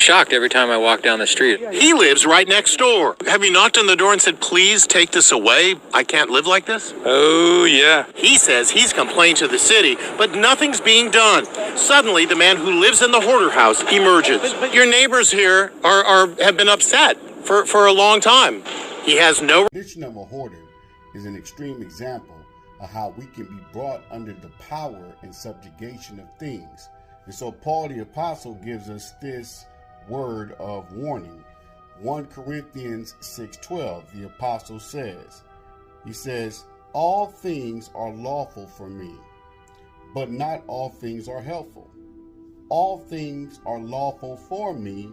shocked every time I walk down the street. He lives right next door. Have you knocked on the door and said, please take this away? I can't live like this? Oh, yeah. He says he's complained to the city, but nothing's being done. Suddenly, the man who lives in the hoarder house emerges. Your neighbors here have been upset for a long time. He has no... The condition of a hoarder is an extreme example of how we can be brought under the power and subjugation of things. And so Paul the Apostle gives us this word of warning. 1 Corinthians 6:12, the Apostle says, he says, all things are lawful for me, but not all things are helpful. All things are lawful for me,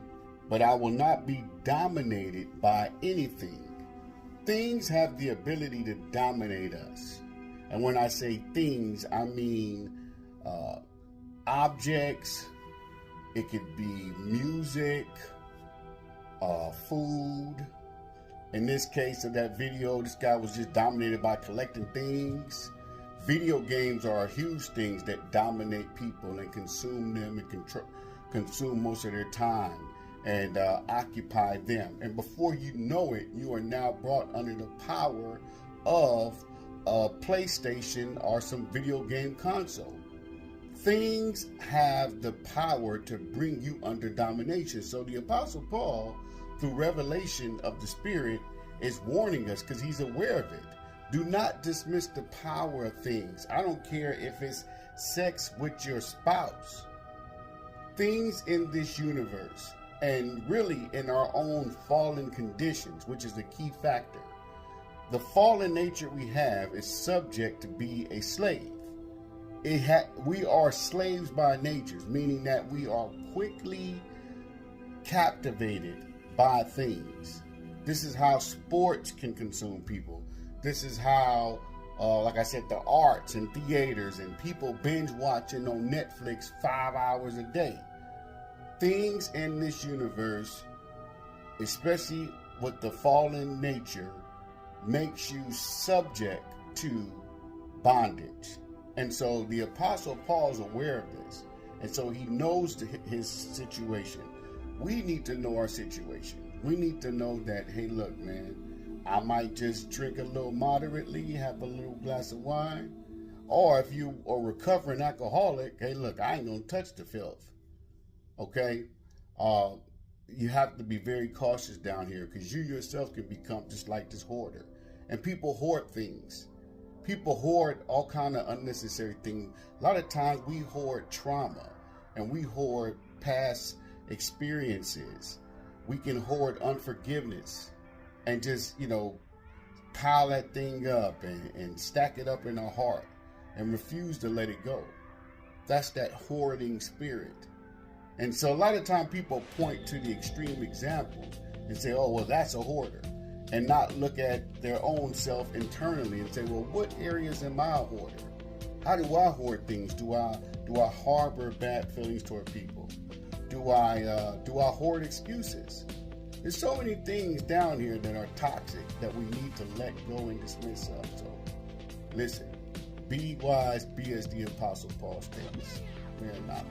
but I will not be dominated by anything. Things have the ability to dominate us. And when I say things, I mean objects. It could be music, food. In this case of that video, this guy was just dominated by collecting things. Video games are huge things that dominate people and consume them and consume most of their time and occupy them. And before you know it, you are now brought under the power of a PlayStation or some video game console. Things have the power to bring you under domination. So the Apostle Paul, through revelation of the Spirit, is warning us because he's aware of it. Do not dismiss the power of things. I don't care if it's sex with your spouse. Things in this universe, and really in our own fallen conditions, which is the key factor. The fallen nature we have is subject to be a slave. We are slaves by nature, meaning that we are quickly captivated by things. This is how sports can consume people. This is how, like I said, the arts and theaters and people binge watching on Netflix 5 hours a day. Things in this universe, especially with the fallen nature, makes you subject to bondage. And so the Apostle Paul is aware of this. And so he knows his situation. We need to know our situation. We need to know that, hey, look, man, I might just drink a little moderately, have a little glass of wine. Or if you are a recovering alcoholic, hey, look, I ain't going to touch the filth. Okay? You have to be very cautious down here because you yourself can become just like this hoarder. And people hoard things. People hoard all kind of unnecessary things. A lot of times we hoard trauma and we hoard past experiences. We can hoard unforgiveness and just, pile that thing up and stack it up in our heart and refuse to let it go. That's that hoarding spirit. And so a lot of time people point to the extreme example and say, oh, well, that's a hoarder. And not look at their own self internally and say, well, what areas am I a hoarder? How do I hoard things? Do I harbor bad feelings toward people? Do I hoard excuses? There's so many things down here that are toxic that we need to let go and dismiss of. So listen, be wise, be as the Apostle Paul states. We are not.